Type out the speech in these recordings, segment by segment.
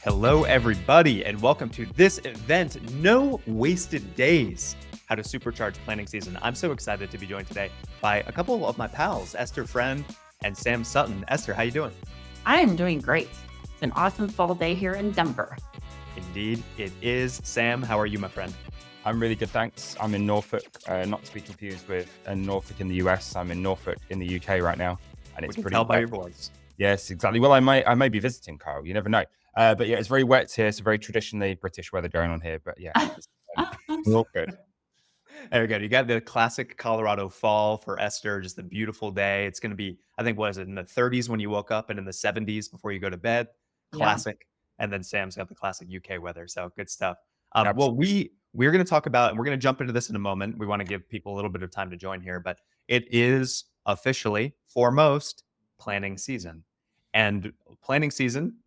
Hello, everybody, and welcome to this event, No Wasted Days, How to Supercharge Planning Season. I'm so excited to be joined today by a couple of my pals, Esther Friend and Sam Sutton. Esther, how you doing? I am doing great. It's an awesome fall day here in Denver. Indeed, it is. Sam, how are you, my friend? I'm really good, thanks. I'm in Norfolk, not to be confused with Norfolk in the US. I'm in Norfolk in the UK right now, and it's pretty tell by wet. your voice. Yes, exactly. Well, I may be visiting, Kyle. You never know. But yeah, it's very wet here. It's a very traditionally British weather going on here. But yeah, we're all good. There we go. You got the classic Colorado fall for Esther, just a beautiful day. It's going to be, I think, what is it, in the 30s when you woke up and in the 70s before you go to bed? Classic. Yeah. And then Sam's got the classic UK weather. So good stuff. Well, we're going to talk about, and we're going to jump into this in a moment. We want to give people a little bit of time to join here, but it is officially, for most, planning season. And planning season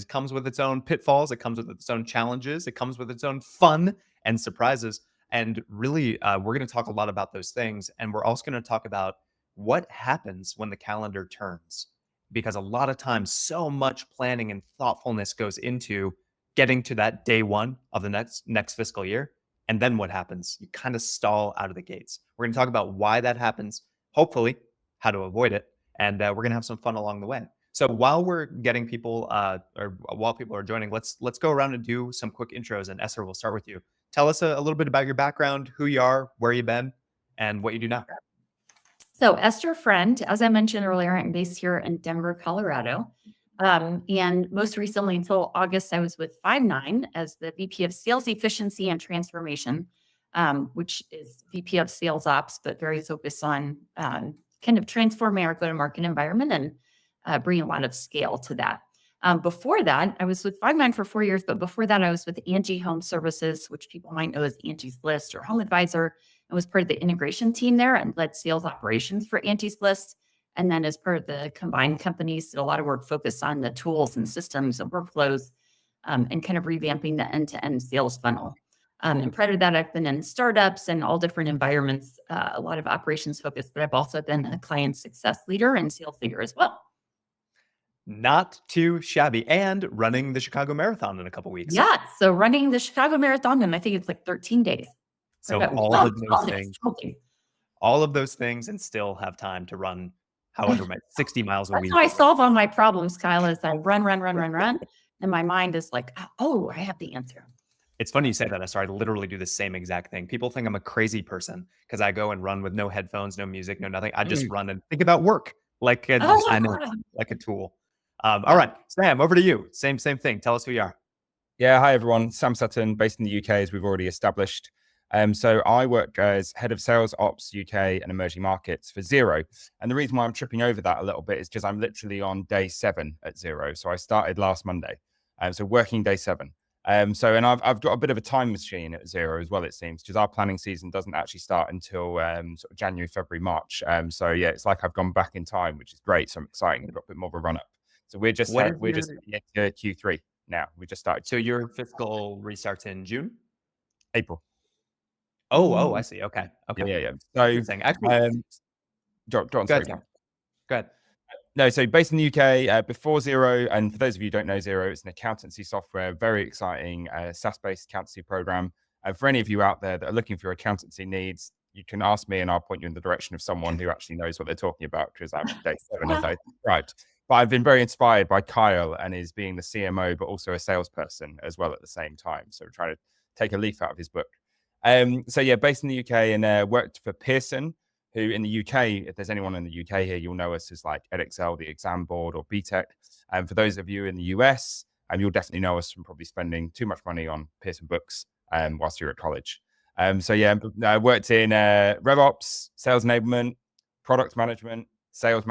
comes with its own pitfalls. It comes with its own challenges. It comes with its own fun and surprises. And really, we're going to talk a lot about those things. And we're also going to talk about what happens when the calendar turns. Because a lot of times, so much planning and thoughtfulness goes into getting to that day one of the next fiscal year. And then what happens? You kind of stall out of the gates. We're going to talk about why that happens, hopefully, how to avoid it. And we're going to have some fun along the way. So while we're getting people, or while people are joining, let's go around and do some quick intros. And Esther, we'll start with you. Tell us a little bit about your background, who you are, where you've been, and what you do now. So Esther Friend, as I mentioned earlier, I'm based here in Denver, Colorado. And most recently, until August, I was with Five9 as the VP of Sales Efficiency and Transformation, which is VP of Sales Ops, but very focused on kind of transforming our go-to-market environment and bringing a lot of scale to that. Before that, I was with Five9 for 4 years, but before that, I was with Angie Home Services, which people might know as Angie's List or Home Advisor, and was part of the integration team there and led sales operations for Angie's List. And then as part of the combined companies, did a lot of work focused on the tools and systems and workflows and kind of revamping the end-to-end sales funnel. And prior to that, I've been in startups and all different environments, a lot of operations focused, but I've also been a client success leader and sales leader as well. Not too shabby. And running the Chicago Marathon in a couple weeks. Yeah. So running the Chicago Marathon, and I think it's like 13 days. So all of those things, and still have time to run however many 60 miles a week. That's how I solve all my problems, Kyle, is I run. And my mind is like, oh, I have the answer. It's funny you say that. I literally do the same exact thing. People think I'm a crazy person because I go and run with no headphones, no music, no nothing. I just run and think about work like a tool. All right, Sam, over to you. Same thing. Tell us who you are. Yeah, hi everyone. Sam Sutton, based in the UK, as we've already established. So I work as head of sales ops UK and emerging markets for Xero. And the reason why I'm tripping over that a little bit is because I'm literally on day 7 at Xero. So I started last Monday. So working day 7. And I've got a bit of a time machine at Xero as well, it seems, because our planning season doesn't actually start until sort of January, February, March. So yeah, it's like I've gone back in time, which is great. So I'm excited. I've got a bit more of a run up. So we're just into Q3 now. We just started. So your fiscal restarts in June? April. Oh, I see. Okay. Yeah. So actually, go ahead. No, so based in the UK, before Xero, and for those of you who don't know Xero, it's an accountancy software, very exciting SaaS-based accountancy program. And for any of you out there that are looking for your accountancy needs, you can ask me and I'll point you in the direction of someone who actually knows what they're talking about, because I'm day 7 as I described. But I've been very inspired by Kyle and his being the CMO, but also a salesperson as well at the same time. So we're trying to take a leaf out of his book. So yeah, based in the UK and worked for Pearson, who in the UK, if there's anyone in the UK here, you'll know us as like EdXL, the exam board, or BTEC. And for those of you in the US, you'll definitely know us from probably spending too much money on Pearson books whilst you're at college. So yeah, I worked in RevOps, sales enablement, product management, sales,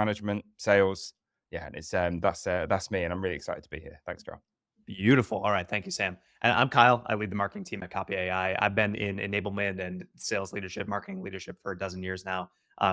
Yeah, and it's that's me, and I'm really excited to be here. Thanks, John. Beautiful. All right, thank you, Sam. And I'm Kyle. I lead the marketing team at Copy.ai. I've been in enablement and sales leadership, marketing leadership for a dozen years now.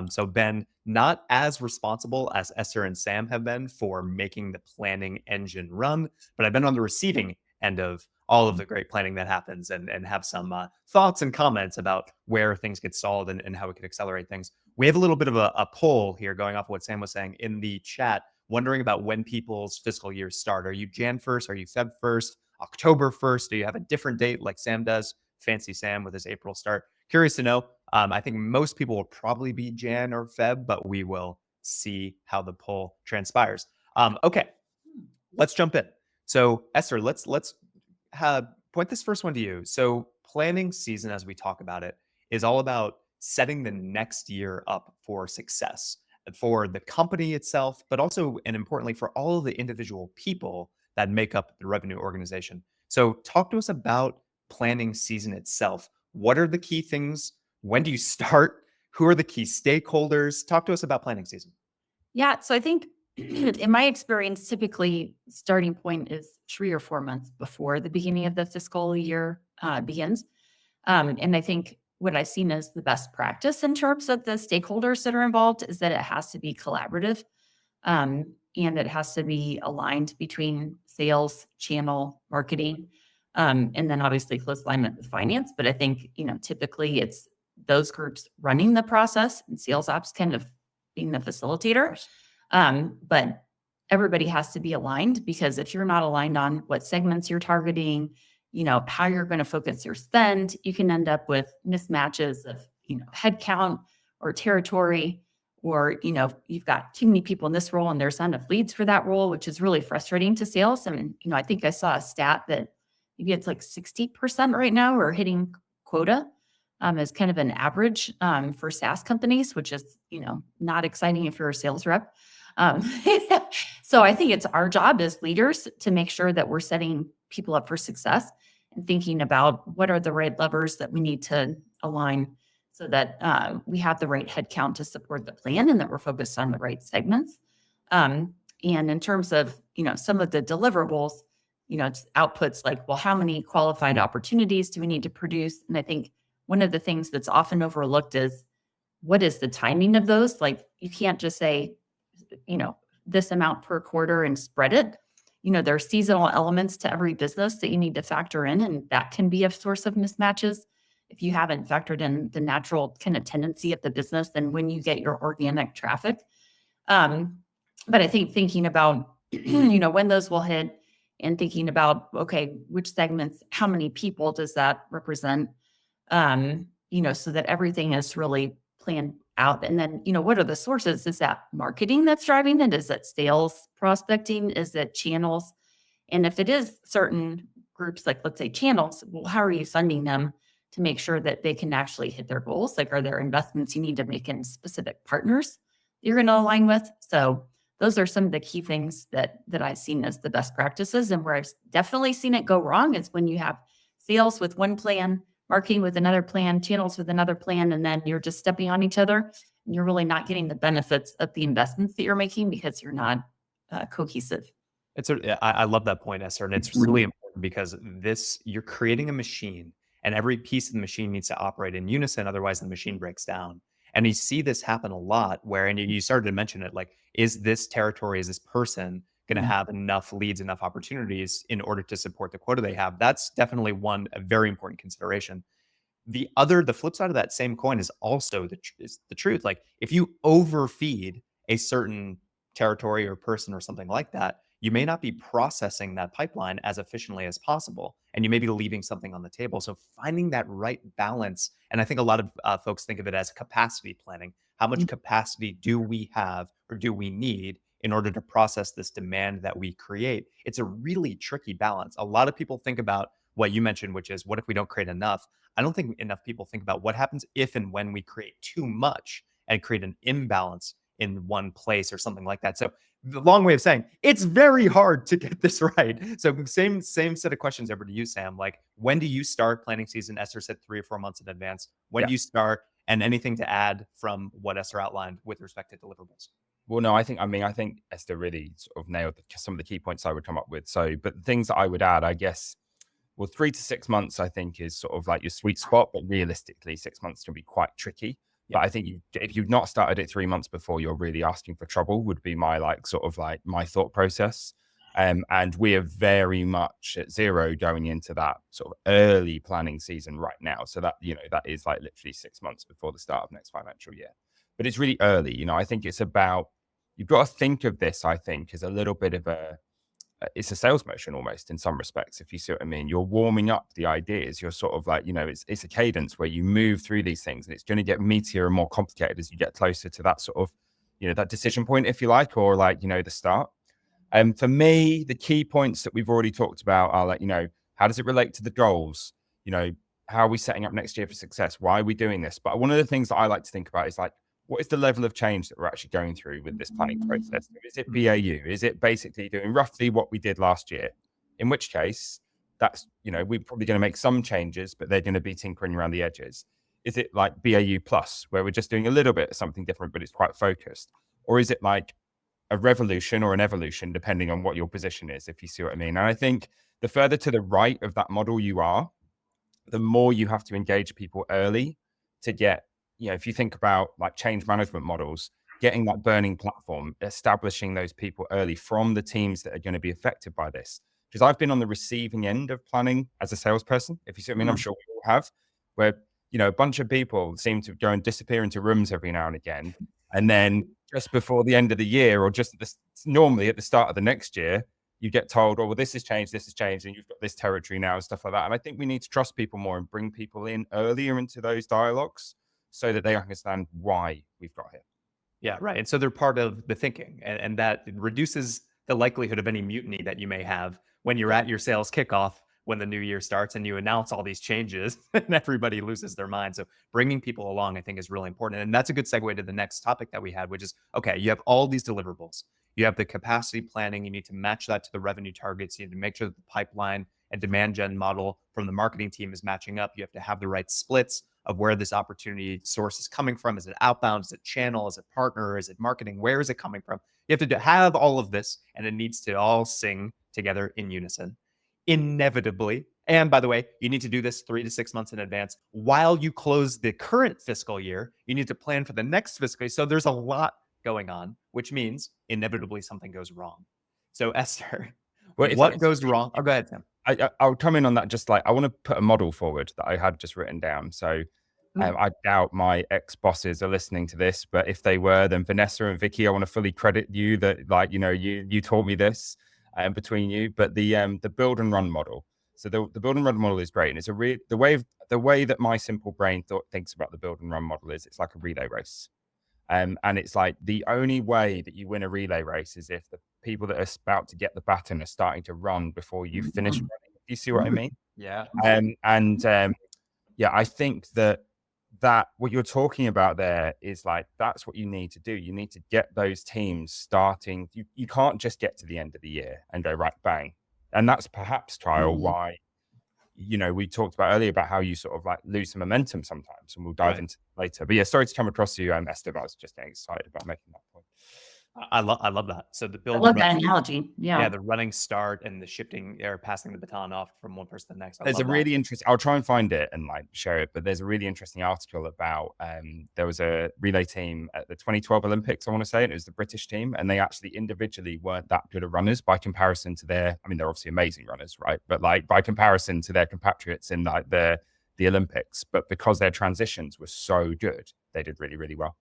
So been not as responsible as Esther and Sam have been for making the planning engine run, but I've been on the receiving end of all of the great planning that happens and have some thoughts and comments about where things get stalled and how we could accelerate things. We have a little bit of a poll here going off of what Sam was saying in the chat. wondering about when people's fiscal years start. Are you Jan 1st? Are you Feb 1st? October 1st? Do you have a different date like Sam does? Fancy Sam with his April start. Curious to know. I think most people will probably be Jan or Feb, but we will see how the poll transpires. Okay, let's jump in. So Esther, let's point this first one to you. So planning season, as we talk about it, is all about setting the next year up for success for the company itself, but also and importantly for all of the individual people that make up the revenue organization. So talk to us about planning season itself. What are the key things? When do you start? Who are the key stakeholders? Talk to us about planning season. Yeah. So I think in my experience, typically starting point is 3 or 4 months before the beginning of the fiscal year begins. And I think what I've seen as the best practice in terms of the stakeholders that are involved is that it has to be collaborative, and it has to be aligned between sales, channel, marketing, and then obviously close alignment with finance. But I think, typically it's those groups running the process and sales ops kind of being the facilitator. But everybody has to be aligned, because if you're not aligned on what segments you're targeting, how you're going to focus your spend, you can end up with mismatches of, headcount or territory, or, you've got too many people in this role and there's not enough leads for that role, which is really frustrating to sales. I mean, I think I saw a stat that maybe it's like 60% right now are hitting quota, as kind of an average, for SaaS companies, which is, not exciting if you're a sales rep. So I think it's our job as leaders to make sure that we're setting people up for success and thinking about what are the right levers that we need to align so that we have the right headcount to support the plan and that we're focused on the right segments. And in terms of, some of the deliverables, it's outputs like, well, how many qualified opportunities do we need to produce? And I think one of the things that's often overlooked is, what is the timing of those? Like, you can't just say, this amount per quarter and spread it. There are seasonal elements to every business that you need to factor in, and that can be a source of mismatches if you haven't factored in the natural kind of tendency of the business and when you get your organic traffic. But I think thinking about, when those will hit, and thinking about, okay, which segments, how many people does that represent? So that everything is really planned out. And then, what are the sources? Is that marketing that's driving it? Is it sales prospecting? Is it channels? And if it is certain groups, like let's say channels, well, how are you funding them to make sure that they can actually hit their goals? Like, are there investments you need to make in specific partners you're going to align with? So those are some of the key things that I've seen as the best practices. And where I've definitely seen it go wrong is when you have sales with one plan, marketing with another plan, channels with another plan, and then you're just stepping on each other, and you're really not getting the benefits of the investments that you're making because you're not cohesive. I love that point, Esther, and it's really important because you're creating a machine, and every piece of the machine needs to operate in unison, otherwise the machine breaks down. And you see this happen a lot where, and you started to mention it, like, is this territory, is this person going to have enough leads, enough opportunities in order to support the quota they have? That's definitely a very important consideration. The flip side of that same coin is also the truth. Like, if you overfeed a certain territory or person or something like that, you may not be processing that pipeline as efficiently as possible, and you may be leaving something on the table. So finding that right balance, and I think a lot of folks think of it as capacity planning. How much capacity do we have or do we need in order to process this demand that we create? It's a really tricky balance. A lot of people think about what you mentioned, which is, what if we don't create enough? I don't think enough people think about what happens if and when we create too much and create an imbalance in one place or something like that. So the long way of saying, it's very hard to get this right. So same set of questions over to you, Sam. Like, when do you start planning season? Esther said 3 or 4 months in advance. When do you start? And anything to add from what Esther outlined with respect to deliverables? Well, no, I think Esther really sort of nailed some of the key points I would come up with. So, but the things that I would add, I guess, well, 3 to 6 months, I think, is sort of like your sweet spot, but realistically, 6 months can be quite tricky. But I think if you've not started it 3 months before, you're really asking for trouble, would be my my thought process. And we are very much at Xero going into that sort of early planning season right now. So that, that is like literally 6 months before the start of next financial year. But it's really early. I think it's about you've got to think of this, I think, as a little bit of it's a sales motion almost in some respects, if you see what I mean. You're warming up the ideas. You're sort of like, it's a cadence where you move through these things, and it's going to get meatier and more complicated as you get closer to that sort of, that decision point, if you like, or like, the start. And for me, the key points that we've already talked about are like, how does it relate to the goals? How are we setting up next year for success? Why are we doing this? But one of the things that I like to think about is like, what is the level of change that we're actually going through with this planning process? Is it BAU? Is it basically doing roughly what we did last year? In which case, that's, we're probably going to make some changes, but they're going to be tinkering around the edges. Is it like BAU plus, where we're just doing a little bit of something different, but it's quite focused? Or is it like a revolution or an evolution, depending on what your position is, if you see what I mean? And I think the further to the right of that model you are, the more you have to engage people early to get, if you think about like change management models, getting that burning platform, establishing those people early from the teams that are going to be affected by this. Because I've been on the receiving end of planning as a salesperson, if you see what I mean. I'm sure we all have, where, a bunch of people seem to go and disappear into rooms every now and again. And then just before the end of the year, or just normally at the start of the next year, you get told, oh, well, this has changed, and you've got this territory now and stuff like that. And I think we need to trust people more and bring people in earlier into those dialogues so that they understand why we've got here. Yeah, right. And so they're part of the thinking, and that reduces the likelihood of any mutiny that you may have when you're at your sales kickoff when the new year starts and you announce all these changes and everybody loses their mind. So bringing people along, I think, is really important. And that's a good segue to the next topic that we had, which is, okay, you have all these deliverables. You have the capacity planning. You need to match that to the revenue targets. You need to make sure that the pipeline and demand gen model from the marketing team is matching up. You have to have the right splits of where this opportunity source is coming from. Is it outbound? Is it channel? Is it partner? Is it marketing? Where is it coming from? You have to have all of this, and it needs to all sing together in unison. Inevitably, and by the way, you need to do this 3 to 6 months in advance. While you close the current fiscal year, you need to plan for the next fiscal year. So there's a lot going on, which means inevitably something goes wrong. So Esther, what goes wrong? Oh, go ahead, Sam. I'll come in on that. Just like, I want to put a model forward that I had just written down. So I doubt my ex-bosses are listening to this, but if they were, then Vanessa and Vicky, I want to fully credit you that, like, you taught me this between you. But the build and run model. So the build and run model is great, and it's the way that my simple brain thinks about the build and run model is it's like a relay race. And it's like the only way that you win a relay race is if the people that are about to get the baton are starting to run before you finish running. Do you see what I mean? Yeah. Yeah, I think that what you're talking about there is like, that's what you need to do. You need to get those teams starting. You can't just get to the end of the year and go, right, bang. And that's perhaps, Kyle, why, we talked about earlier about how you sort of like lose some momentum sometimes, and we'll dive into it later. But yeah, sorry to come across to you, Esther, but I was just getting excited about making that point. I love that. So the build, I love that analogy. Yeah, the running start and the shifting or passing the baton off from one person to the next. There's a really interesting, I'll try and find it and like share it, but there's a really interesting article about there was a relay team at the 2012 Olympics, I want to say, and it was the British team, and they actually individually weren't that good at runners by comparison to they're obviously amazing runners, right? But like by comparison to their compatriots in like the Olympics, but because their transitions were so good, they did really, really well.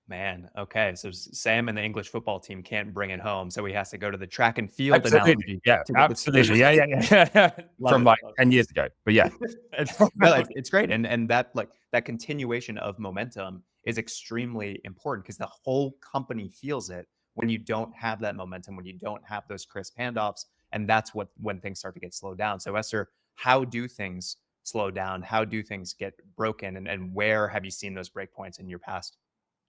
Man, okay. So Sam and the English football team can't bring it home, so he has to go to the track and field analogy. Yeah, absolutely. Yeah. From like 10 years ago. But yeah. it's great. And that that continuation of momentum is extremely important, because the whole company feels it when you don't have that momentum, when you don't have those crisp handoffs. And that's when things start to get slowed down. So Esther, how do things slow down? How do things get broken? And where have you seen those breakpoints in your past?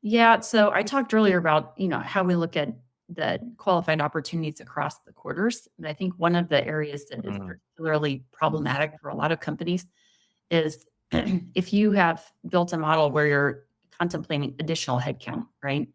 Yeah. So I talked earlier about, how we look at the qualified opportunities across the quarters. And I think one of the areas that is particularly problematic for a lot of companies is if you have built a model where you're contemplating additional headcount, right?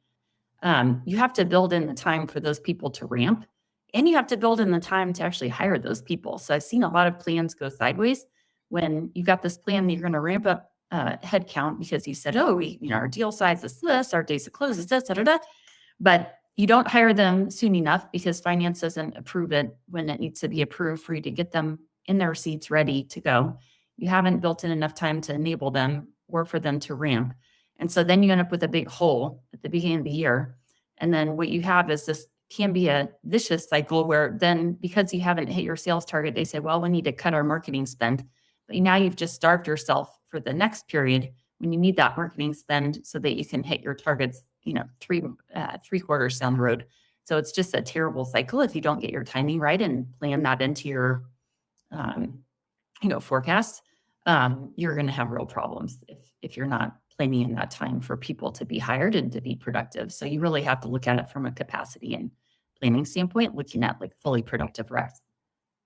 You have to build in the time for those people to ramp, and you have to build in the time to actually hire those people. So I've seen a lot of plans go sideways when you've got this plan that you're going to ramp up headcount because you said, oh, our deal size is this, our days to close is this, but you don't hire them soon enough because finance doesn't approve it when it needs to be approved for you to get them in their seats ready to go. You haven't built in enough time to enable them or for them to ramp. And so then you end up with a big hole at the beginning of the year. And then what you have is this can be a vicious cycle where then because you haven't hit your sales target, they say, well, we need to cut our marketing spend. But now you've just starved yourself for the next period when you need that marketing spend so that you can hit your targets, three quarters down the road. So it's just a terrible cycle if you don't get your timing right and plan that into your, forecast. You're going to have real problems if you're not planning in that time for people to be hired and to be productive. So you really have to look at it from a capacity and planning standpoint, looking at like fully productive reps.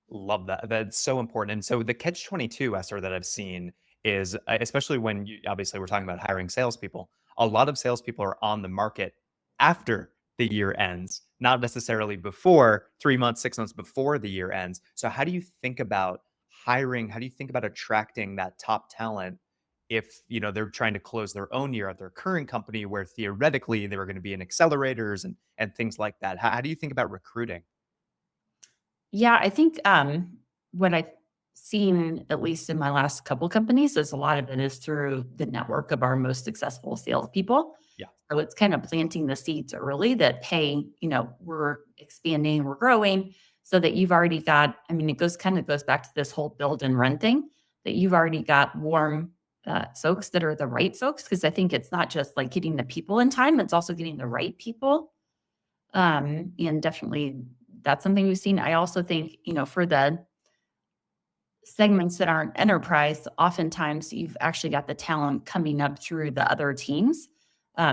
Love that. That's so important. And so the catch 22, Esther, that I've seen is especially when you obviously we're talking about hiring salespeople. A lot of salespeople are on the market after the year ends, not necessarily before 3 months, 6 months before the year ends. So how do you think about hiring? How do you think about attracting that top talent if they're trying to close their own year at their current company where theoretically they were going to be in accelerators and things like that? How do you think about recruiting? Yeah, I think what I've seen, at least in my last couple companies, is a lot of it is through the network of our most successful salespeople. Yeah. So it's kind of planting the seeds early that, hey, we're expanding, we're growing, so that you've already got, it goes back to this whole build and run thing, that you've already got warm folks that are the right folks. Because I think it's not just like getting the people in time, it's also getting the right people. And definitely that's something we've seen. I also think, for the segments that aren't enterprise, oftentimes you've actually got the talent coming up through the other teams.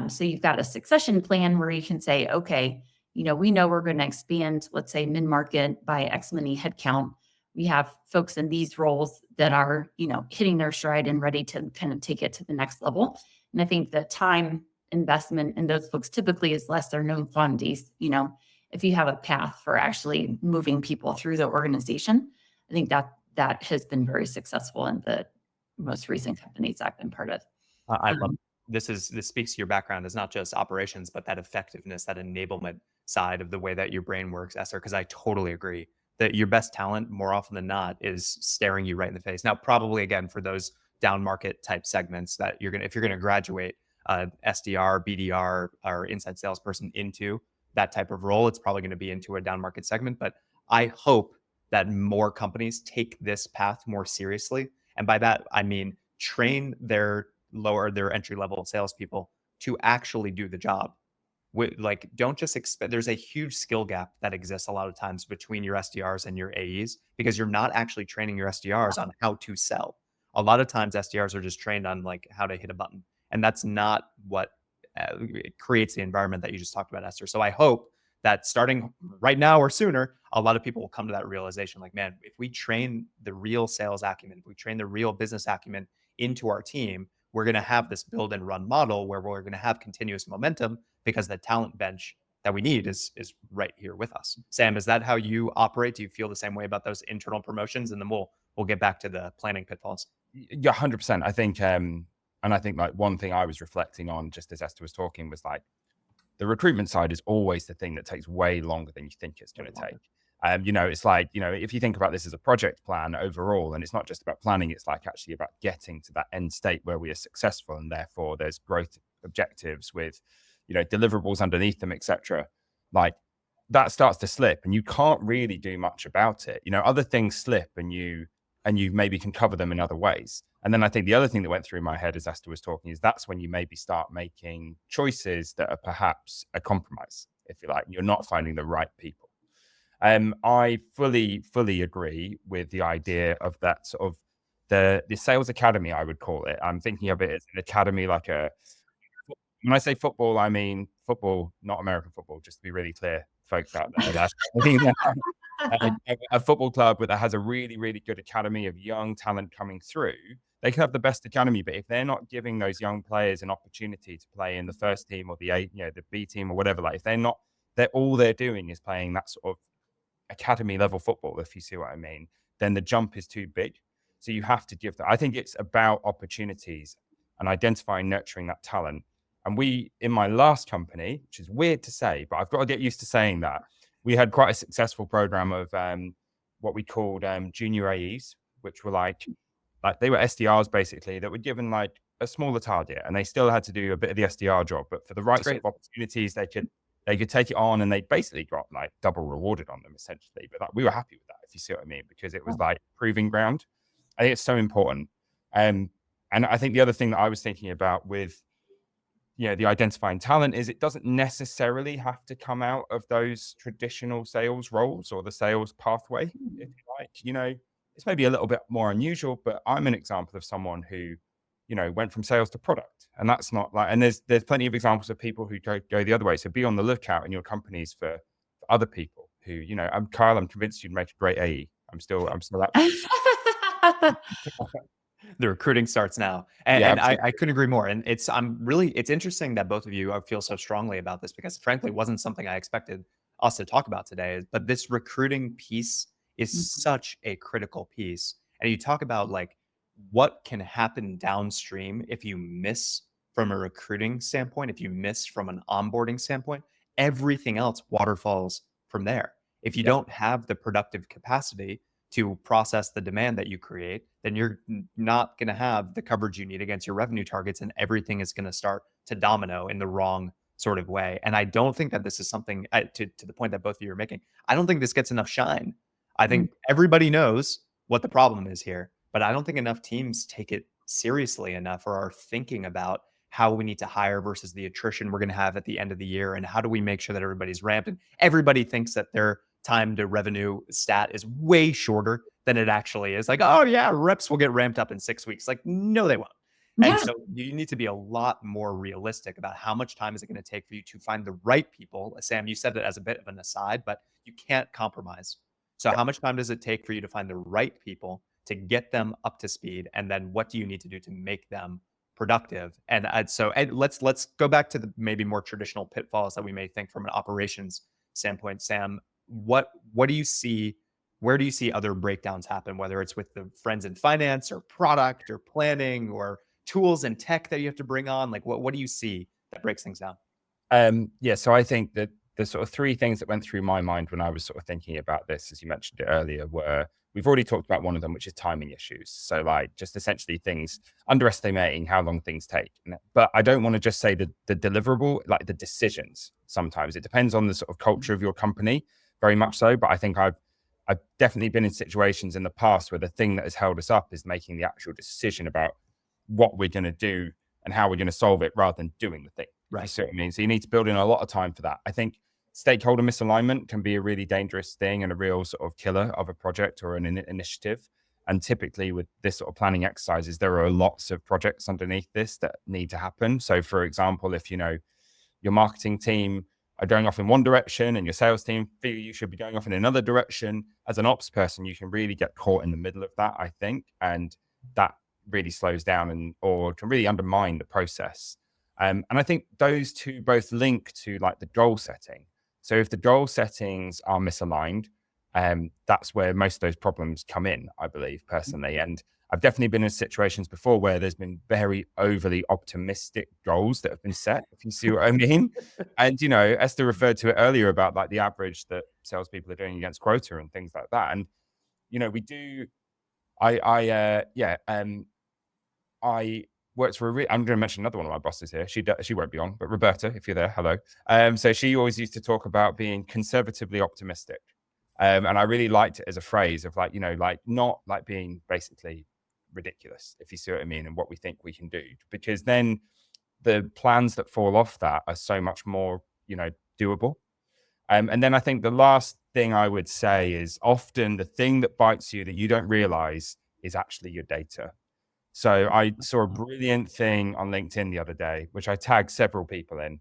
So you've got a succession plan where you can say, okay, we know we're going to expand, let's say mid-market by X many headcount. We have folks in these roles that are, hitting their stride and ready to kind of take it to the next level. And I think the time investment in those folks typically is less. They're known quantities. If you have a path for actually moving people through the organization, I think that has been very successful in the most recent companies I've been part of. I love this speaks to your background as not just operations, but that effectiveness, that enablement side of the way that your brain works, Esther, because I totally agree that your best talent more often than not is staring you right in the face. Now, probably again, for those down market type segments that if you're going to graduate SDR, BDR, or inside salesperson into that type of role, it's probably going to be into a down market segment. But I hope that more companies take this path more seriously. And by that, I mean, train their entry level salespeople to actually do the job. Don't just expect, there's a huge skill gap that exists a lot of times between your SDRs and your AEs because you're not actually training your SDRs on how to sell. A lot of times SDRs are just trained on like how to hit a button. And that's not what creates the environment that you just talked about, Esther. So I hope that starting right now or sooner, a lot of people will come to that realization like, man, if we train the real sales acumen, if we train the real business acumen into our team, we're going to have this build and run model where we're going to have continuous momentum because the talent bench that we need is right here with us. Sam, is that how you operate? Do you feel the same way about those internal promotions? And then we'll get back to the planning pitfalls. Yeah, 100%. I think, and I think like one thing I was reflecting on just as Esther was talking was like the recruitment side is always the thing that takes way longer than you think it's going to take. It's like, if you think about this as a project plan overall, and it's not just about planning, it's like actually about getting to that end state where we are successful and therefore there's growth objectives with, deliverables underneath them, etc. Like that starts to slip and you can't really do much about it. Other things slip and you maybe can cover them in other ways. And then I think the other thing that went through my head as Esther was talking is that's when you maybe start making choices that are perhaps a compromise, if you like. You're not finding the right people. I fully agree with the idea of that sort of the sales academy, I would call it. I'm thinking of it as an academy, when I say football, I mean football, not American football, just to be really clear, folks out there. A football club that has a really, really good academy of young talent coming through, they can have the best academy, but if they're not giving those young players an opportunity to play in the first team or the B team or whatever, like if they're doing is playing that sort of academy level football, if you see what I mean, then the jump is too big. So you have to give that. I think it's about opportunities and identifying, nurturing that talent. And in my last company, which is weird to say, but I've got to get used to saying that, we had quite a successful program of what we called junior AEs, which were like they were SDRs basically that were given like a smaller target and they still had to do a bit of the SDR job, but for the right sort of opportunities, they they could take it on and they basically got like double rewarded on them essentially. But like, we were happy with that, if you see what I mean, because it was like proving ground. I think it's so important. And I think the other thing that I was thinking about with, the identifying talent is it doesn't necessarily have to come out of those traditional sales roles or the sales pathway, if you like. It's maybe a little bit more unusual, but I'm an example of someone who, went from sales to product. And that's not like, and there's plenty of examples of people who go the other way. So be on the lookout in your companies for other people who, I'm Kyle, I'm convinced you'd make a great AE. I'm still out. The recruiting starts now. And, Yeah, and I, absolutely. I couldn't agree more. And it's interesting that both of you feel so strongly about this, because frankly, it wasn't something I expected us to talk about today. But this recruiting piece is such a critical piece. And you talk about like what can happen downstream if you miss from a recruiting standpoint, if you miss from an onboarding standpoint, everything else waterfalls from there. If you Yeah. don't have the productive capacity to process the demand that you create, then you're not going to have the coverage you need against your revenue targets, and everything is going to start to domino in the wrong sort of way. And I don't think that this is something, to the point that both of you are making, I don't think this gets enough shine. I think everybody knows what the problem is here, but I don't think enough teams take it seriously enough or are thinking about how we need to hire versus the attrition we're going to have at the end of the year, and how do we make sure that everybody's ramped. And everybody thinks that their time to revenue stat is way shorter than it actually is. Like, oh yeah, reps will get ramped up in 6 weeks. Like, no, they won't. And Yeah. so you need to be a lot more realistic about how much time is it going to take for you to find the right people. Sam, you said it as a bit of an aside, but you can't compromise. So how much time does it take for you to find the right people to get them up to speed? And then what do you need to do to make them productive? And let's go back to the maybe more traditional pitfalls that we may think from an operations standpoint. Sam, what do you see, where do you see other breakdowns happen, whether it's with the friends in finance or product or planning or tools and tech that you have to bring on? Like what do you see that breaks things down? So I think that the sort of three things that went through my mind when I was sort of thinking about this, as you mentioned it earlier, were, we've already talked about one of them, which is timing issues. So like just essentially things, underestimating how long things take. But I don't want to just say the deliverable, like the decisions. Sometimes it depends on the sort of culture of your company, very much so. But I think I've definitely been in situations in the past where the thing that has held us up is making the actual decision about what we're going to do and how we're going to solve it rather than doing the thing. Right. You see what I mean? So you need to build in a lot of time for that. I think stakeholder misalignment can be a really dangerous thing and a real sort of killer of a project or an initiative. And typically with this sort of planning exercises, there are lots of projects underneath this that need to happen. So for example, if your marketing team are going off in one direction and your sales team feel you should be going off in another direction, as an ops person, you can really get caught in the middle of that, I think. And that really slows down or can really undermine the process. And I think those two both link to like the goal setting. So if the goal settings are misaligned, that's where most of those problems come in, I believe, personally. And I've definitely been in situations before where there's been very overly optimistic goals that have been set, if you see what I mean. And, Esther referred to it earlier about like the average that salespeople are doing against quota and things like that. And, we do, I worked for I'm going to mention another one of my bosses here. She won't be on, but Roberta, if you're there, hello. So she always used to talk about being conservatively optimistic. And I really liked it as a phrase of like, like not like being basically ridiculous, if you see what I mean, and what we think we can do, because then the plans that fall off that are so much more, doable. And then I think the last thing I would say is often the thing that bites you that you don't realize is actually your data. So I saw a brilliant thing on LinkedIn the other day, which I tagged several people in,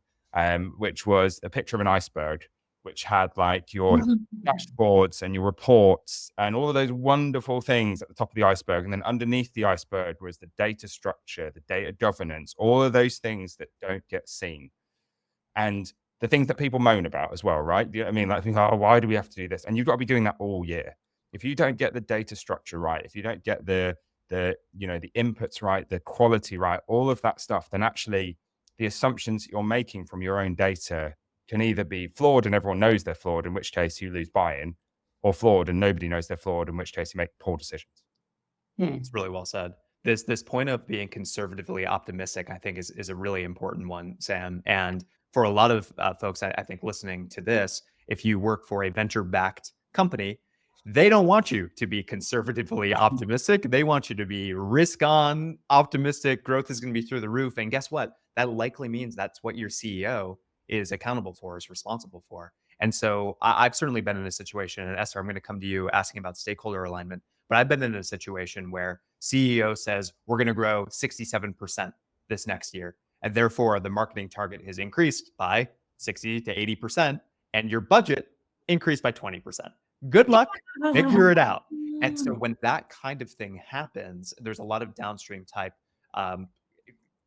which was a picture of an iceberg, which had like your dashboards and your reports and all of those wonderful things at the top of the iceberg. And then underneath the iceberg was the data structure, the data governance, all of those things that don't get seen. And the things that people moan about as well, right? You know what I mean? Like, oh, why do we have to do this? And you've got to be doing that all year. If you don't get the data structure right, if you don't get the inputs right, the quality right, all of that stuff, then actually the assumptions you're making from your own data can either be flawed and everyone knows they're flawed, in which case you lose buy-in, or flawed and nobody knows they're flawed, in which case you make poor decisions. It's really well said. This point of being conservatively optimistic, I think, is a really important one, Sam. And for a lot of folks, I think listening to this, if you work for a venture-backed company, they don't want you to be conservatively optimistic. They want you to be risk on optimistic. Growth is going to be through the roof. And guess what? That likely means that's what your CEO is accountable for, is responsible for. And so I've certainly been in a situation, and Esther, I'm going to come to you asking about stakeholder alignment, but I've been in a situation where CEO says, we're going to grow 67% this next year. And therefore, the marketing target has increased by 60 to 80%, and your budget increased by 20%. Good luck, figure it out. And so when that kind of thing happens, there's a lot of downstream type um,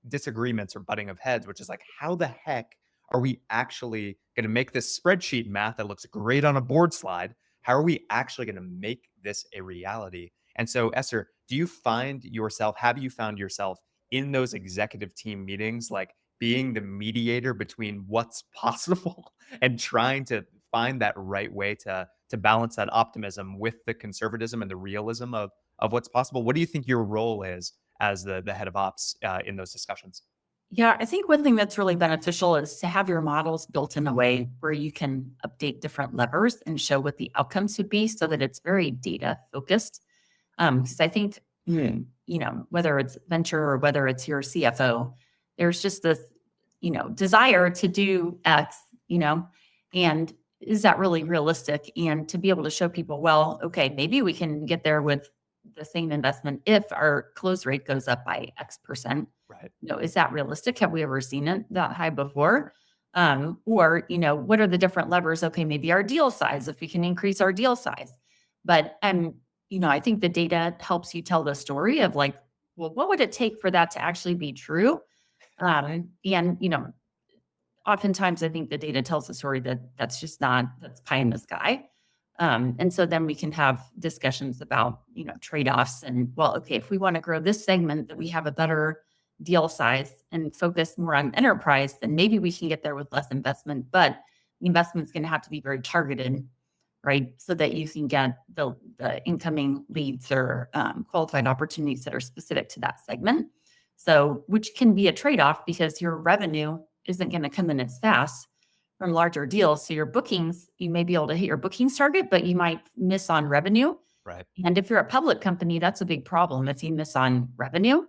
disagreements or butting of heads, which is like, how the heck are we actually going to make this spreadsheet math that looks great on a board slide? How are we actually going to make this a reality? And so, Esther, do you find yourself, have you found yourself in those executive team meetings, like being the mediator between what's possible and trying to find that right way to balance that optimism with the conservatism and the realism of what's possible? What do you think your role is as the head of ops in those discussions? Yeah, I think one thing that's really beneficial is to have your models built in a way where you can update different levers and show what the outcomes would be so that it's very data focused. Because I think, whether it's venture or whether it's your CFO, there's just this, desire to do X, and is that really realistic? And to be able to show people, well, okay, maybe we can get there with the same investment if our close rate goes up by X%. Right. Is that realistic? Have we ever seen it that high before? Or, what are the different levers? Okay, maybe our deal size, if we can increase our deal size. But, I think the data helps you tell the story of like, well, what would it take for that to actually be true? Oftentimes I think the data tells the story that's pie in the sky. And so then we can have discussions about, trade-offs and, well, okay, if we want to grow this segment that we have a better deal size and focus more on enterprise, then maybe we can get there with less investment, but the investment's going to have to be very targeted, right? So that you can get the incoming leads or qualified opportunities that are specific to that segment. So, which can be a trade-off because your revenue isn't going to come in as fast from larger deals. So your bookings, you may be able to hit your bookings target, but you might miss on revenue. Right. And if you're a public company, that's a big problem if you miss on revenue.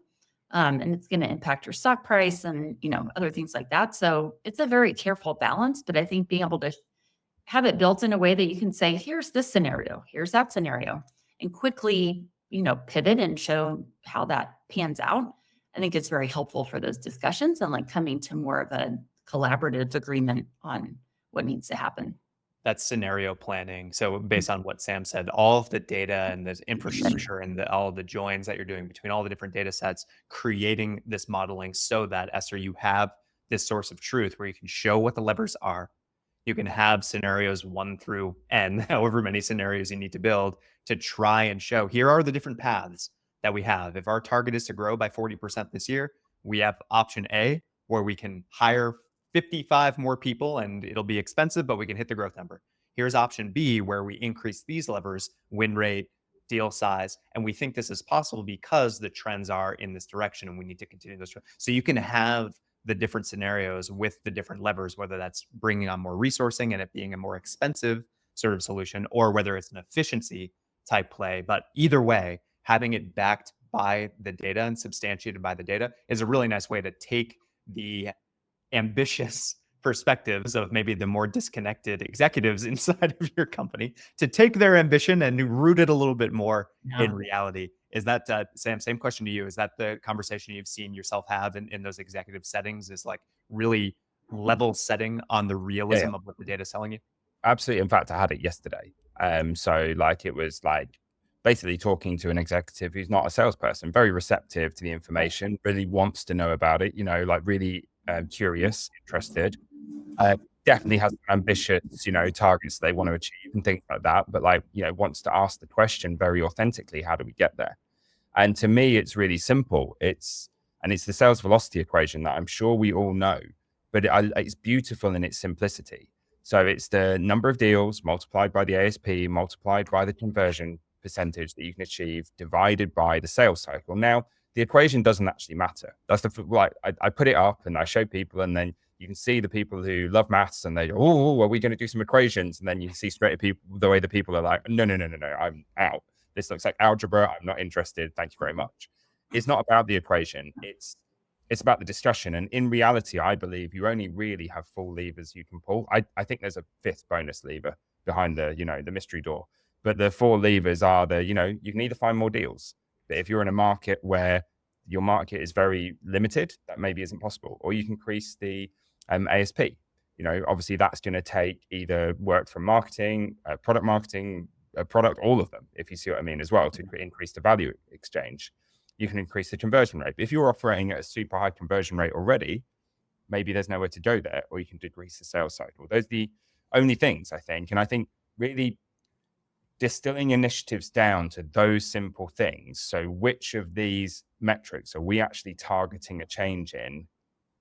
And it's going to impact your stock price and, other things like that. So it's a very careful balance, but I think being able to have it built in a way that you can say, here's this scenario, here's that scenario, and quickly, pivot and show how that pans out. I think it's very helpful for those discussions and like coming to more of a collaborative agreement on what needs to happen. That's scenario planning. So based on what Sam said, all of the data and the infrastructure and all of the joins that you're doing between all the different data sets, creating this modeling so that, Esther, you have this source of truth where you can show what the levers are. You can have scenarios 1 through N, however many scenarios you need to build to try and show here are the different paths that we have. If our target is to grow by 40% this year, we have option A where we can hire 55 more people and it'll be expensive, but we can hit the growth number. Here's option B where we increase these levers, win rate, deal size. And we think this is possible because the trends are in this direction and we need to continue those trends. So you can have the different scenarios with the different levers, whether that's bringing on more resourcing and it being a more expensive sort of solution, or whether it's an efficiency type play. But either way, having it backed by the data and substantiated by the data is a really nice way to take the ambitious perspectives of maybe the more disconnected executives inside of your company to take their ambition and root it a little bit more in reality. Is that, Sam, same question to you. Is that the conversation you've seen yourself have in those executive settings, is like really level setting on the realism of what the data is telling you? Absolutely. In fact, I had it yesterday. So like it was like basically talking to an executive who's not a salesperson, very receptive to the information, really wants to know about it, like really curious, interested, definitely has ambitious, targets they want to achieve and things like that. But wants to ask the question very authentically, how do we get there? And to me, it's really simple. It's the sales velocity equation that I'm sure we all know, but it's beautiful in its simplicity. So it's the number of deals multiplied by the ASP, multiplied by the conversion percentage that you can achieve, divided by the sales cycle. Now, the equation doesn't actually matter. That's I put it up and I show people, and then You can see the people who love maths and they go, oh, are we going to do some equations? And then you see straight people, the way the people are like, no, I'm out. This looks like algebra. I'm not interested. Thank you very much. It's not about the equation. It's about the discussion. And in reality, I believe you only really have 4 levers you can pull. I think there's a 5th bonus lever behind the, the mystery door. But the 4 levers are you can either find more deals. But if you're in a market where your market is very limited, that maybe isn't possible. Or you can increase the ASP. Obviously that's going to take either work from marketing, product, all of them, if you see what I mean, as well, to increase the value exchange. You can increase the conversion rate. But if you're operating at a super high conversion rate already, maybe there's nowhere to go there, or you can decrease the sales cycle. Those are the only things, I think. And I think really distilling initiatives down to those simple things. So which of these metrics are we actually targeting a change in,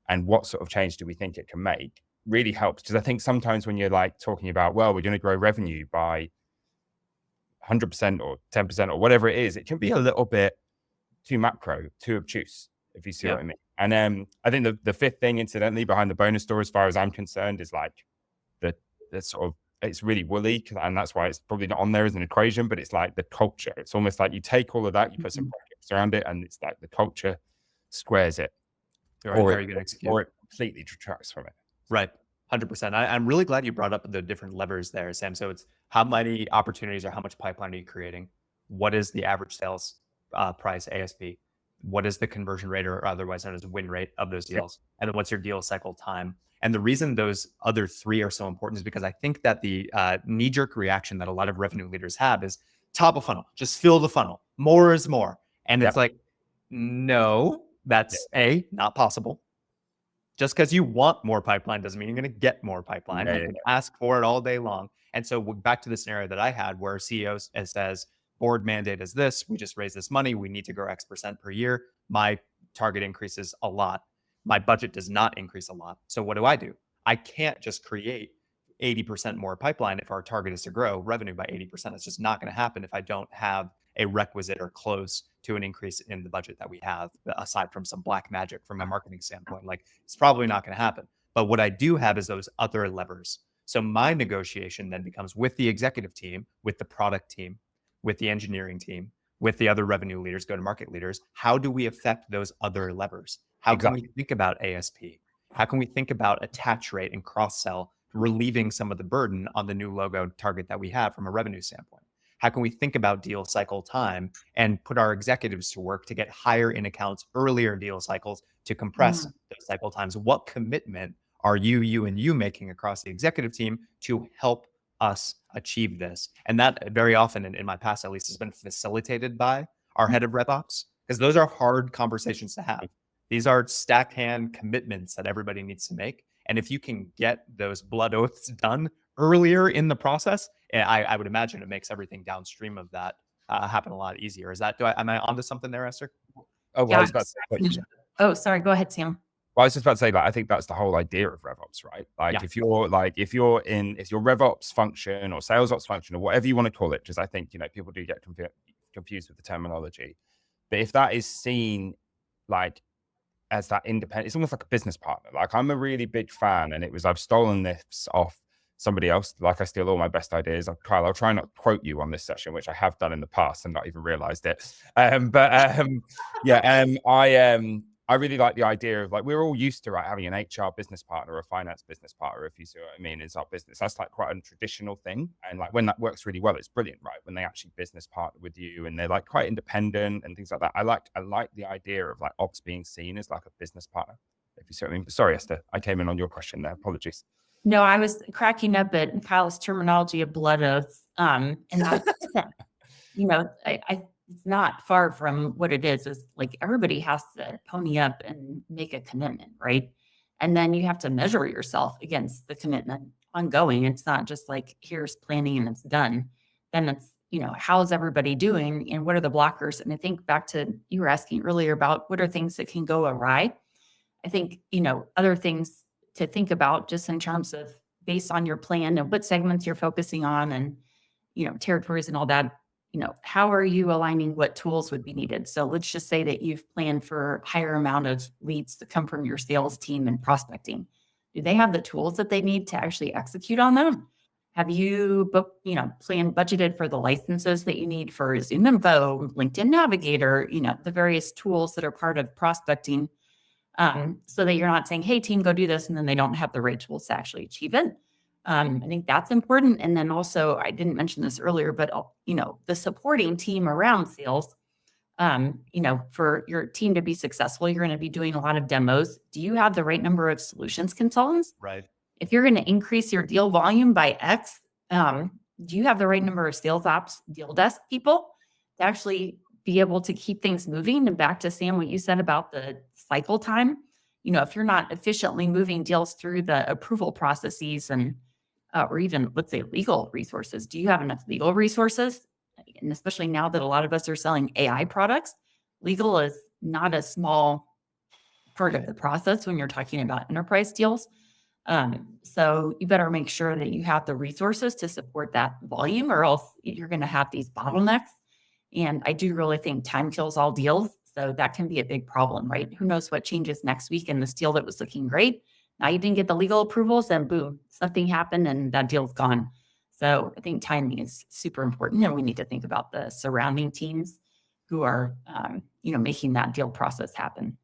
and what sort of change do we think it can make, really helps. Because I think sometimes when you're like talking about, well, we're going to grow revenue by 100% or 10% or whatever it is, it can be a little bit too macro, too obtuse, if you see what I mean. And I think the 5th thing, incidentally, behind the bonus door, as far as I'm concerned, is like the sort of, it's really woolly, and that's why it's probably not on there as an equation, but it's like the culture. It's almost like you take all of that, you put some brackets around it, and it's like the culture squares it, Very good execute. or it completely detracts from it. Right. 100%. I'm really glad you brought up the different levers there, Sam. So it's how many opportunities or how much pipeline are you creating? What is the average sales price, ASP? What is the conversion rate, or otherwise known as win rate, of those deals? And then what's your deal cycle time? And the reason those other 3 are so important is because I think that the knee-jerk reaction that a lot of revenue leaders have is top of funnel, just fill the funnel. More is more. And it's like, no, that's not possible. Just because you want more pipeline doesn't mean you're going to get more pipeline. You can ask for it all day long. And so back to the scenario that I had where CEO says, board mandate is this, we just raised this money, we need to grow X% per year. My target increases a lot. My budget does not increase a lot. So what do? I can't just create 80% more pipeline if our target is to grow revenue by 80%. It's just not going to happen if I don't have a requisite or close to an increase in the budget that we have, aside from some black magic from a marketing standpoint. Like, it's probably not going to happen. But what I do have is those other levers. So my negotiation then becomes with the executive team, with the product team, with the engineering team, with the other revenue leaders, go-to-market leaders. How do we affect those other levers? How can we think about ASP? How can we think about attach rate and cross-sell, relieving some of the burden on the new logo target that we have from a revenue standpoint? How can we think about deal cycle time and put our executives to work to get higher in accounts earlier in deal cycles to compress those cycle times? What commitment are you making across the executive team to help us achieve this? And that very often, in my past at least, has been facilitated by our head of RevOps, because those are hard conversations to have. These are stacked hand commitments that everybody needs to make. And if you can get those blood oaths done earlier in the process, I would imagine it makes everything downstream of that happen a lot easier. Am I onto something there, Esther? Oh, well, I was about to say, oh, sorry. Go ahead, Sam. Well, I was just about to say, like, I think that's the whole idea of RevOps, right? Like, if your RevOps function or sales ops function or whatever you want to call it, because I think, people do get confused with the terminology. But if that is seen like as that independent, it's almost like a business partner. Like, I'm a really big fan, and I've stolen this off somebody else. Like, I steal all my best ideas. Kyle, I'll try not to quote you on this session, which I have done in the past and not even realized it. I really like the idea of, like, we're all used to having an HR business partner or a finance business partner, if you see what I mean, is our business. That's like quite a traditional thing. And like, when that works really well, it's brilliant, right? When they actually business partner with you and they're like quite independent and things like that. I like the idea of like ops being seen as like a business partner, if you see what I mean. Sorry, Esther, I came in on your question there. Apologies. No, I was cracking up at Kyle's terminology of blood oaths. And that's, it's not far from what it is. Is like, everybody has to pony up and make a commitment, right? And then you have to measure yourself against the commitment ongoing. It's not just like, here's planning and it's done. Then it's, how's everybody doing and what are the blockers? And I think back to, you were asking earlier about what are things that can go awry. I think, other things to think about just in terms of based on your plan and what segments you're focusing on and, territories and all that. How are you aligning what tools would be needed? So let's just say that you've planned for higher amount of leads to come from your sales team and prospecting. Do they have the tools that they need to actually execute on them? Have you planned, budgeted for the licenses that you need for Zoom Info, LinkedIn Navigator, the various tools that are part of prospecting, so that you're not saying, hey, team, go do this, and then they don't have the right tools to actually achieve it. I think that's important. And then also, I didn't mention this earlier, but the supporting team around sales, for your team to be successful, you're going to be doing a lot of demos. Do you have the right number of solutions consultants? Right. If you're going to increase your deal volume by X, do you have the right number of sales ops, deal desk people to actually be able to keep things moving? And back to Sam, what you said about the cycle time, if you're not efficiently moving deals through the approval processes and or even, let's say, legal resources, do you have enough legal resources? And especially now that a lot of us are selling AI products, legal is not a small part of the process when you're talking about enterprise deals. So you better make sure that you have the resources to support that volume, or else you're going to have these bottlenecks. And I do really think time kills all deals. So that can be a big problem, right? Who knows what changes next week in this deal that was looking great. Now you didn't get the legal approvals, and boom, something happened and that deal's gone. So I think timing is super important, and we need to think about the surrounding teams who are, making that deal process happen.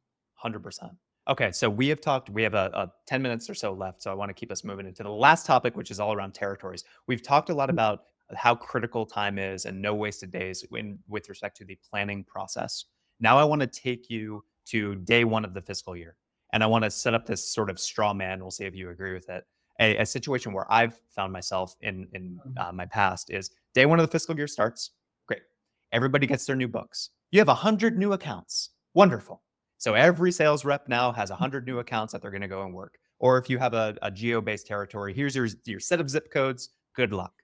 100%. Okay, so we have 10 minutes or so left, so I want to keep us moving into the last topic, which is all around territories. We've talked a lot about how critical time is and no wasted days with respect to the planning process. Now I want to take you to day one of the fiscal year, and I want to set up this sort of straw man. We'll see if you agree with it. A situation where I've found myself in my past is day one of the fiscal year starts. Great, everybody gets their new books. You have 100 new accounts. Wonderful. So every sales rep now has 100 new accounts that they're going to go and work. Or if you have a geo-based territory, here's your set of zip codes. Good luck.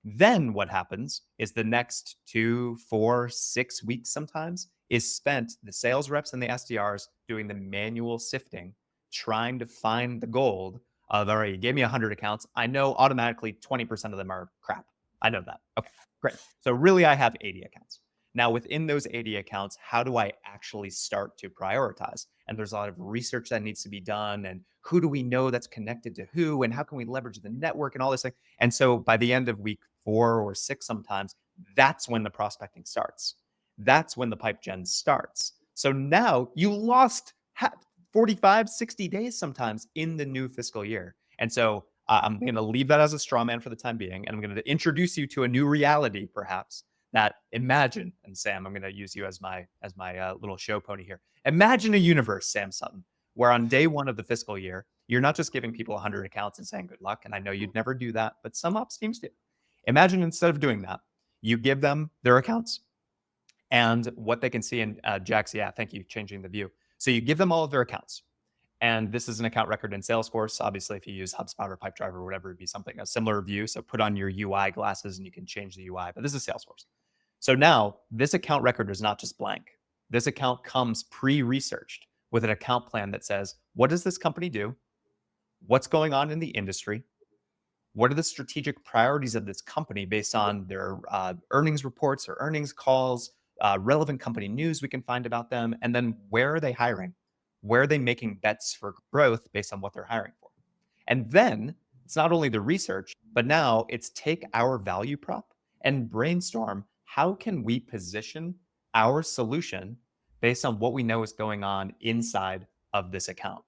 Then what happens is the next 2, 4, 6 weeks sometimes is spent the sales reps and the SDRs doing the manual sifting, trying to find the gold of, all right, you gave me 100 accounts. I know automatically 20% of them are crap. I know that. Okay, great. So really I have 80 accounts. Now, within those 80 accounts, how do I actually start to prioritize? And there's a lot of research that needs to be done. And who do we know that's connected to who? And how can we leverage the network and all this thing? And so by the end of week 4 or 6, sometimes, that's when the prospecting starts. That's when the pipe gen starts. So now you lost 45, 60 days sometimes in the new fiscal year. And so I'm going to leave that as a straw man for the time being. And I'm going to introduce you to a new reality, perhaps. That imagine, and Sam, I'm going to use you as my little show pony here. Imagine a universe, Sam Sutton, where on day one of the fiscal year, you're not just giving people 100 accounts and saying good luck. And I know you'd never do that, but some ops teams do. Imagine instead of doing that, you give them their accounts and what they can see. And Jax, yeah, thank you, changing the view. So you give them all of their accounts. And this is an account record in Salesforce. Obviously, if you use HubSpot or Pipedrive or whatever, it'd be something, a similar view. So put on your UI glasses and you can change the UI, but this is Salesforce. So now this account record is not just blank. This account comes pre-researched with an account plan that says, what does this company do? What's going on in the industry? What are the strategic priorities of this company based on their earnings reports or earnings calls, relevant company news we can find about them? And then where are they hiring? Where are they making bets for growth based on what they're hiring for? And then it's not only the research, but now it's take our value prop and brainstorm, how can we position our solution based on what we know is going on inside of this account?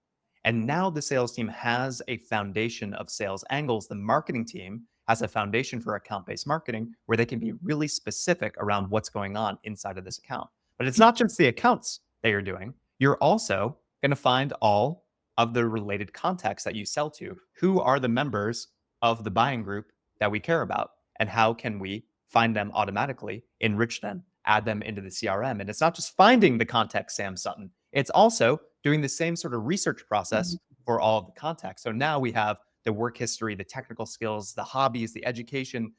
And now the sales team has a foundation of sales angles. The marketing team has a foundation for account-based marketing where they can be really specific around what's going on inside of this account. But it's not just the accounts that you're doing. You're also going to find all of the related contacts that you sell to. Who are the members of the buying group that we care about? And how can we find them automatically, enrich them, add them into the CRM? And it's not just finding the contact, Sam Sutton. It's also doing the same sort of research process for all of the contacts. So now we have the work history, the technical skills, the hobbies, the education,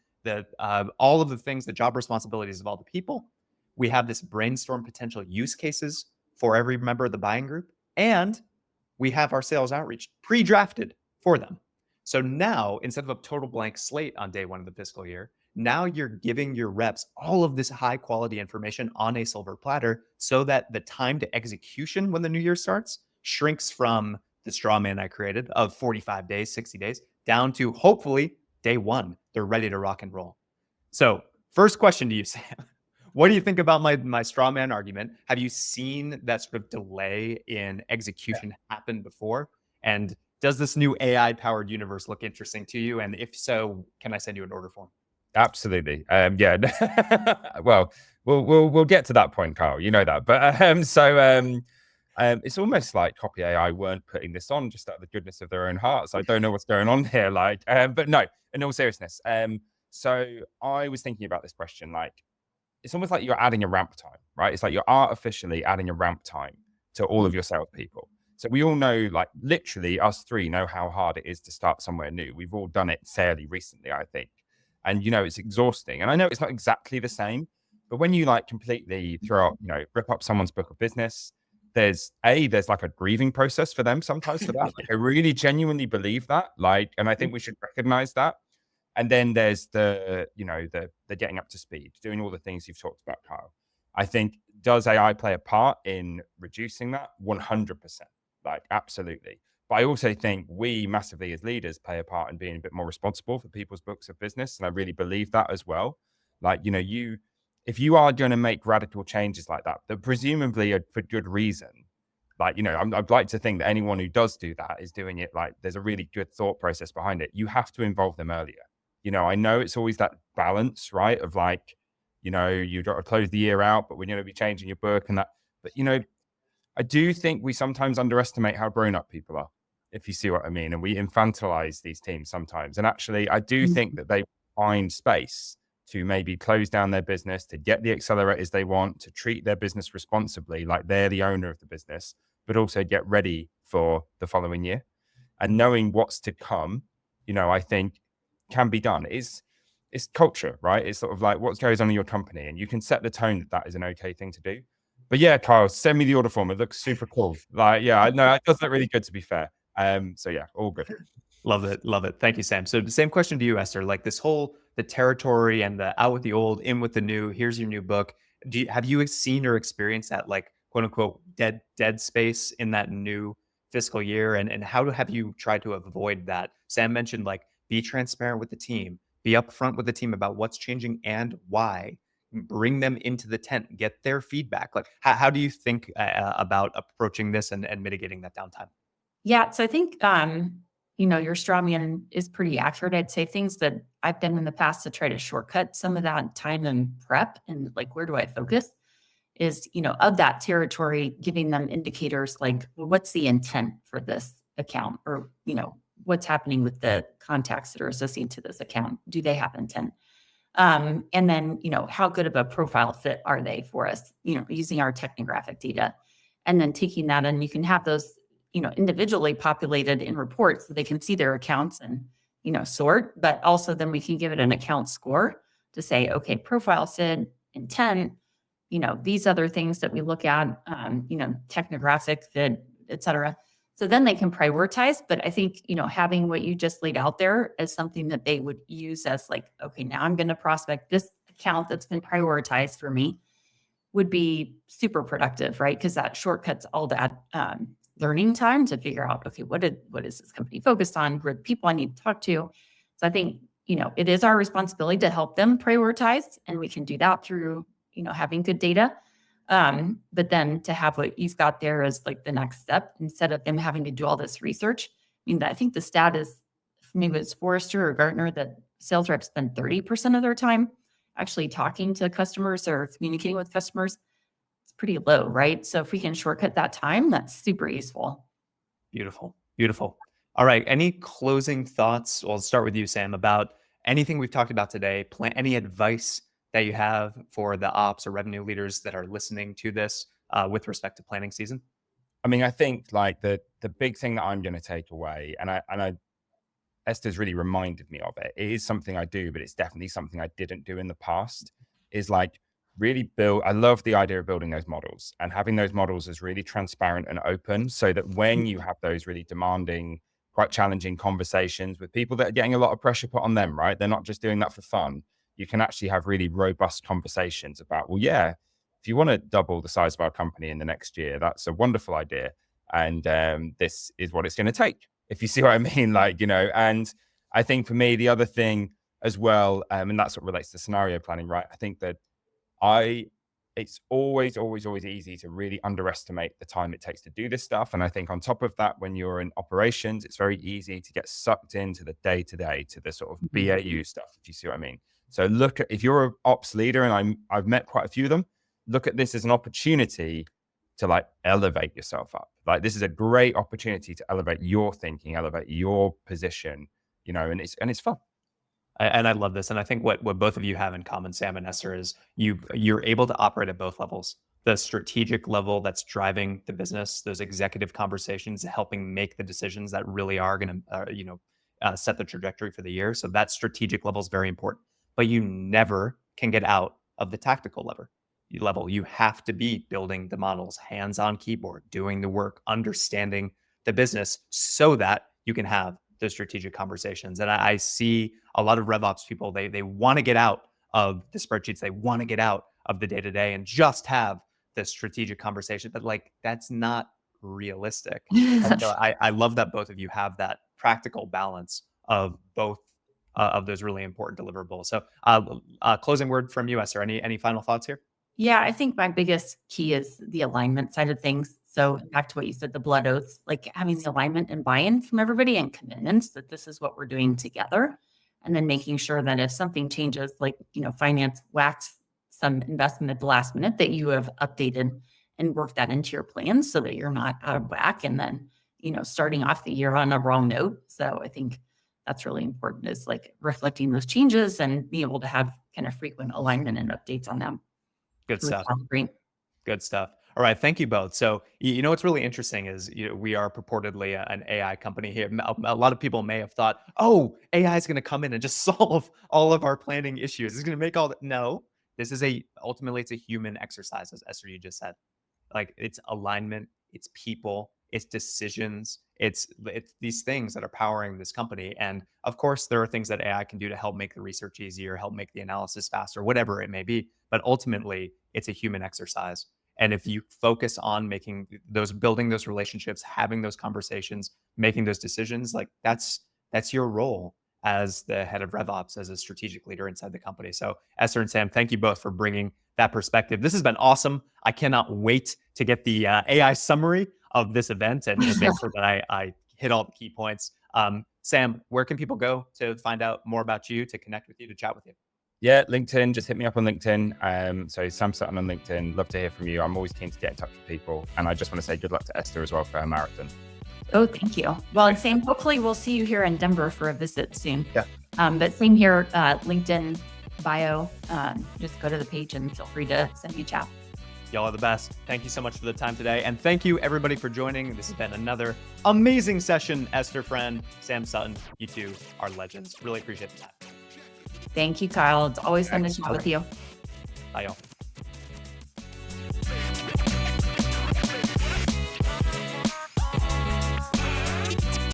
all of the things, the job responsibilities of all the people. We have this brainstorm potential use cases for every member of the buying group. And we have our sales outreach pre-drafted for them. So now, instead of a total blank slate on day one of the fiscal year, now you're giving your reps all of this high quality information on a silver platter so that the time to execution when the new year starts shrinks from the straw man I created of 45 days, 60 days, down to hopefully day one. They're ready to rock and roll. So, first question to you, Sam. What do you think about my straw man argument? Have you seen that sort of delay in execution happen before? And does this new AI powered universe look interesting to you? And if so, can I send you an order form? Absolutely. Yeah. Well, we'll get to that point, Kyle. You know that. But it's almost like Copy.ai weren't putting this on just out of the goodness of their own hearts. I don't know what's going on here. Like, but no, in all seriousness. So I was thinking about this question. Like, it's almost like you're adding a ramp time, right? It's like you're artificially adding a ramp time to all of your salespeople. So we all know, like, literally, us three know how hard it is to start somewhere new. We've all done it fairly recently, I think. And, it's exhausting. And I know it's not exactly the same, but when you like completely throw up, rip up someone's book of business, there's like a grieving process for them sometimes for that. Like, I really genuinely believe that. Like, and I think we should recognize that. And then there's the getting up to speed, doing all the things you've talked about, Kyle. I think, does AI play a part in reducing that? 100%. Like, absolutely. But I also think we massively as leaders play a part in being a bit more responsible for people's books of business. And I really believe that as well. Like, if you are going to make radical changes like that presumably are for good reason. Like, I'd like to think that anyone who does do that is doing it like there's a really good thought process behind it. You have to involve them earlier. I know it's always that balance, right? Of like, you've got to close the year out, but we're going to be changing your book and that. But, I do think we sometimes underestimate how grown up people are, if you see what I mean. And we infantilize these teams sometimes. And actually, I do think that they find space to maybe close down their business, to get the accelerators they want, to treat their business responsibly, like they're the owner of the business, but also get ready for the following year. And knowing what's to come, I think can be done. It's culture, right? It's sort of like what goes on in your company, and you can set the tone that is an okay thing to do. But yeah, Kyle, send me the order form. It looks super cool. Like, yeah, I know it does look really good, to be fair. So yeah, all good. Love it. Love it. Thank you, Sam. So the same question to you, Esther, like this whole, the territory and the out with the old, in with the new, here's your new book. Have you seen or experienced that, like, quote unquote, dead space in that new fiscal year? And how have you tried to avoid that? Sam mentioned, like, be transparent with the team, be upfront with the team about what's changing and why, bring them into the tent, get their feedback. Like, how do you think about approaching this and mitigating that downtime? Yeah. So I think, your straw man is pretty accurate. I'd say things that I've done in the past to try to shortcut some of that time and prep and like, where do I focus is, of that territory, giving them indicators like, well, what's the intent for this account, or, what's happening with the contacts that are associated to this account? Do they have intent? And then, how good of a profile fit are they for us, using our technographic data, and then taking that, and you can have those, individually populated in reports so they can see their accounts and, sort, but also then we can give it an account score to say, okay, profile fit, intent, these other things that we look at, technographic fit, et cetera. So then they can prioritize. But I think, having what you just laid out there as something that they would use as like, okay, now I'm going to prospect this account that's been prioritized for me, would be super productive, right? Because that shortcuts all that learning time to figure out, okay, what is this company focused on? Who are the people I need to talk to? So I think, it is our responsibility to help them prioritize, and we can do that through, having good data. But then to have what you've got there as like the next step, instead of them having to do all this research. I mean, I think the stat is, maybe it's Forrester or Gartner, that sales reps spend 30% of their time actually talking to customers or communicating with customers. It's pretty low, right? So if we can shortcut that time, that's super useful. Beautiful. Beautiful. All right. Any closing thoughts? Well, I'll start with you, Sam, about anything we've talked about today. Any advice that you have for the ops or revenue leaders that are listening to this with respect to planning season? I mean, I think like the big thing that I'm going to take away, and Esther's really reminded me of it. It is something I do, but it's definitely something I didn't do in the past, is like really build. I love the idea of building those models and having those models as really transparent and open, so that when you have those really demanding, quite challenging conversations with people that are getting a lot of pressure put on them, right? They're not just doing that for fun. You can actually have really robust conversations about, well, yeah, if you want to double the size of our company in the next year, that's a wonderful idea. And this is what it's going to take, if you see what I mean. Like, and I think for me, the other thing as well, and that's what relates to scenario planning, right? I think that it's always easy to really underestimate the time it takes to do this stuff. And I think on top of that, when you're in operations, it's very easy to get sucked into the day-to-day, to the sort of BAU stuff, if you see what I mean. So look at, if you're an ops leader, and I've met quite a few of them, look at this as an opportunity to like elevate yourself up. Like, this is a great opportunity to elevate your thinking, elevate your position, and it's fun. And I love this. And I think what both of you have in common, Sam and Esther, is you're able to operate at both levels. The strategic level that's driving the business, those executive conversations, helping make the decisions that really are going to, set the trajectory for the year. So that strategic level is very important. But you never can get out of the tactical level. You have to be building the models, hands on keyboard, doing the work, understanding the business, so that you can have those strategic conversations. And I see a lot of RevOps people, they want to get out of the spreadsheets. They want to get out of the day-to-day and just have the strategic conversation. But like, that's not realistic. And so I love that both of you have that practical balance of both of those really important deliverables. So closing word from you, Esther. Any final thoughts here? Yeah, I think my biggest key is the alignment side of things. So back to what you said, the blood oaths, like having the alignment and buy-in from everybody and commitments that this is what we're doing together. And then making sure that if something changes, like, finance whacks some investment at the last minute, that you have updated and worked that into your plans so that you're not out of whack and then, starting off the year on a wrong note. So I think that's really important, is like reflecting those changes and being able to have kind of frequent alignment and updates on them. Good stuff. Great. Good stuff. All right. Thank you both. So, what's really interesting is, we are purportedly an AI company here. A lot of people may have thought, oh, AI is going to come in and just solve all of our planning issues. It's going to make all that. No, this is ultimately it's a human exercise, as Esther, you just said. Like, it's alignment, it's people, it's decisions, it's these things that are powering this company. And of course, there are things that AI can do to help make the research easier, help make the analysis faster, whatever it may be. But ultimately, it's a human exercise. And if you focus on building those relationships, having those conversations, making those decisions, like that's your role as the head of RevOps, as a strategic leader inside the company. So Esther and Sam, thank you both for bringing that perspective. This has been awesome. I cannot wait to get the AI summary of this event and make sure that I hit all the key points. Sam, where can people go to find out more about you, to connect with you, to chat with you? Yeah, LinkedIn. Just hit me up on LinkedIn. So Sam Sutton on LinkedIn. Love to hear from you. I'm always keen to get in touch with people. And I just want to say good luck to Esther as well for her marathon. Oh, thank you. Well, and Sam, hopefully we'll see you here in Denver for a visit soon. Yeah. But same here, LinkedIn bio. Just go to the page and feel free to send me a chat. Y'all are the best. Thank you so much for the time today. And thank you, everybody, for joining. This has been another amazing session. Esther Friend, Sam Sutton, you two are legends. Really appreciate the time. Thank you, Kyle. It's always fun to chat with you. Bye, y'all.